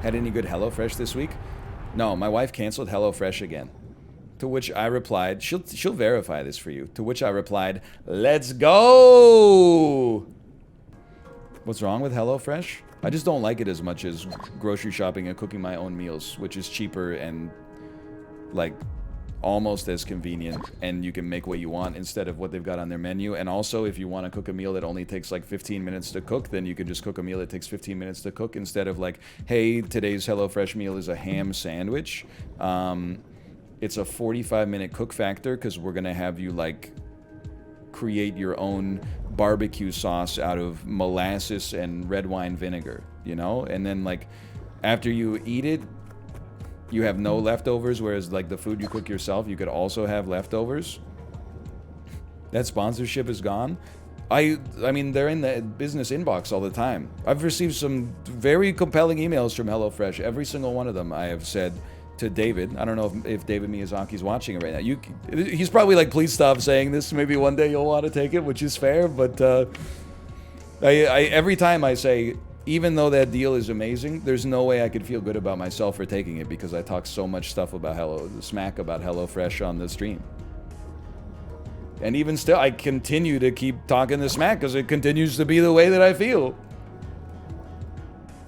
Had any good HelloFresh this week? No, my wife canceled HelloFresh again. To which I replied, she'll verify this for you. To which I replied, let's go! What's wrong with HelloFresh? I just don't like it as much as grocery shopping and cooking my own meals, which is cheaper and, like, almost as convenient, and you can make what you want instead of what they've got on their menu. And also, if you want to cook a meal that only takes like 15 minutes to cook, then you can just cook a meal that takes 15 minutes to cook instead of like, hey, today's HelloFresh meal is a ham sandwich. It's a 45-minute cook factor because we're gonna have you like create your own barbecue sauce out of molasses and red wine vinegar, you know? And then like after you eat it, you have no leftovers, whereas like the food you cook yourself, you could also have leftovers. That sponsorship is gone. I mean, they're in the business inbox all the time. I've received some very compelling emails from HelloFresh. Every single one of them I have said to David. I don't know if David Miyazaki's watching it right now. He's probably like, please stop saying this. Maybe one day you'll want to take it, which is fair. But every time I say, even though that deal is amazing, there's no way I could feel good about myself for taking it because I talk so much stuff about smack about HelloFresh on the stream. And even still, I continue to keep talking the smack because it continues to be the way that I feel.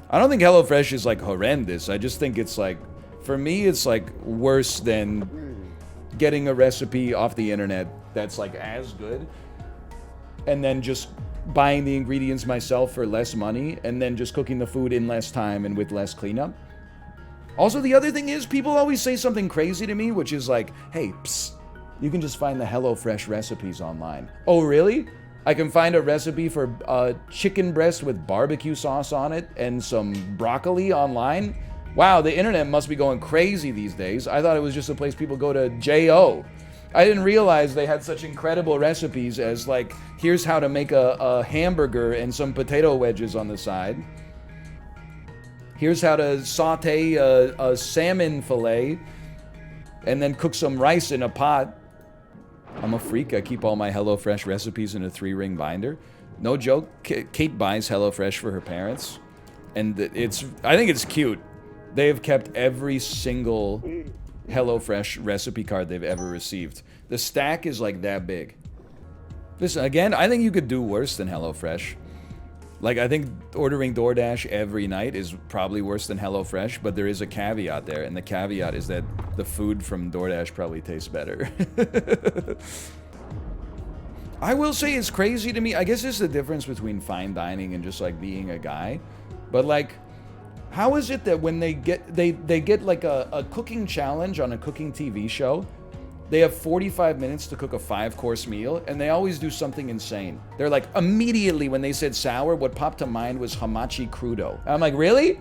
I don't think HelloFresh is like horrendous. I just think it's like, for me, it's like worse than getting a recipe off the internet that's like as good and then just buying the ingredients myself for less money and then just cooking the food in less time and with less cleanup. Also, the other thing is people always say something crazy to me, which is like, hey, psst, you can just find the HelloFresh recipes online. Oh, really? I can find a recipe for chicken breast with barbecue sauce on it and some broccoli online? Wow, the internet must be going crazy these days. I thought it was just a place people go to J.O. I didn't realize they had such incredible recipes as like, here's how to make a hamburger and some potato wedges on the side. Here's how to saute a salmon fillet and then cook some rice in a pot. I'm a freak. I keep all my HelloFresh recipes in a 3-ring binder. No joke. Kate buys HelloFresh for her parents. And I think it's cute. They have kept every single HelloFresh recipe card they've ever received. The stack is like that big. Listen, again, I think you could do worse than HelloFresh. Like, I think ordering DoorDash every night is probably worse than HelloFresh, but there is a caveat there, and the caveat is that the food from DoorDash probably tastes better. I will say it's crazy to me. I guess it's the difference between fine dining and just like being a guy. But like, how is it that when they get like a cooking challenge on a cooking TV show, they have 45 minutes to cook a 5-course meal, and they always do something insane. They're like, immediately when they said sour, what popped to mind was hamachi crudo. And I'm like, really?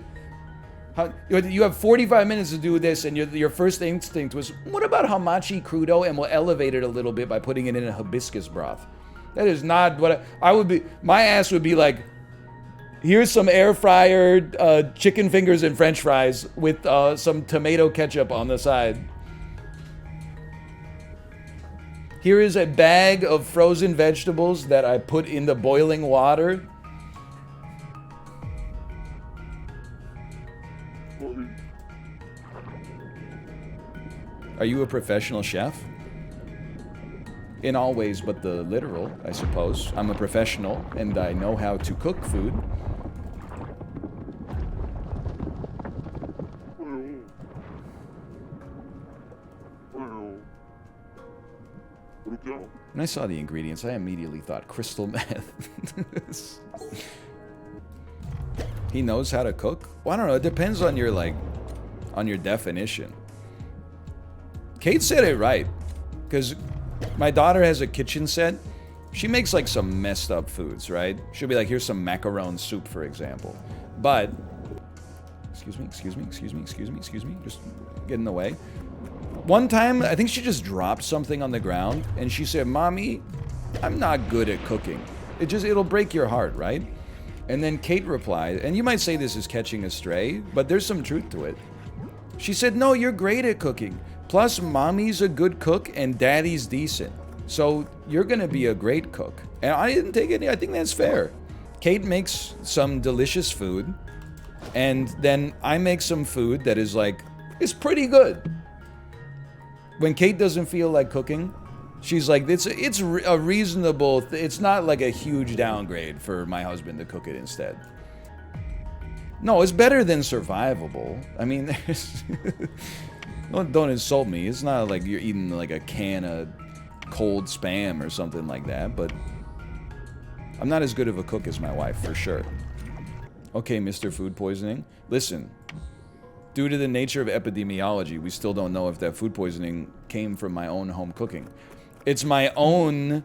You have 45 minutes to do this, and your first instinct was, what about hamachi crudo, and we'll elevate it a little bit by putting it in a hibiscus broth. That is not what I would be. My ass would be like, here's some air fryer chicken fingers and french fries with some tomato ketchup on the side. Here is a bag of frozen vegetables that I put in the boiling water. Are you a professional chef? In all ways but the literal, I suppose. I'm a professional and I know how to cook food. When I saw the ingredients, I immediately thought crystal meth. He knows how to cook? Well, I don't know. It depends on your, like, on your definition. Kate said it right. Because my daughter has a kitchen set. She makes, like, some messed up foods, right? She'll be like, here's some macaron soup, for example. But, excuse me, just get in the way. One time, I think she just dropped something on the ground, and she said, Mommy, I'm not good at cooking. It'll break your heart, right? And then Kate replied, and you might say this is catching a stray, but there's some truth to it. She said, no, you're great at cooking. Plus, Mommy's a good cook, and Daddy's decent. So, you're gonna be a great cook. And I didn't take any, I think that's fair. Kate makes some delicious food. And then I make some food that is like, it's pretty good. When Kate doesn't feel like cooking, she's like, it's a reasonable, it's not like a huge downgrade for my husband to cook it instead. No, it's better than survivable. I mean, don't insult me. It's not like you're eating like a can of cold Spam or something like that, but I'm not as good of a cook as my wife, for sure. Okay, Mr. Food Poisoning. Listen, due to the nature of epidemiology, we still don't know if that food poisoning came from my own home cooking. It's my own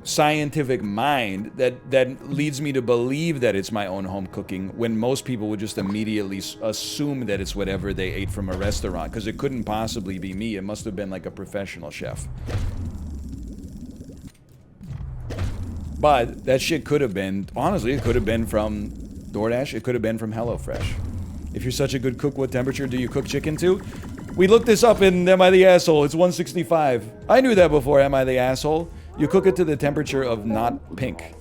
scientific mind that leads me to believe that it's my own home cooking when most people would just immediately assume that it's whatever they ate from a restaurant, because it couldn't possibly be me. It must have been like a professional chef. But that shit could have been, honestly, it could have been from DoorDash. It could have been from HelloFresh. If you're such a good cook, what temperature do you cook chicken to? We looked this up in Am I the Asshole? It's 165. I knew that before, Am I the Asshole? You cook it to the temperature of not pink.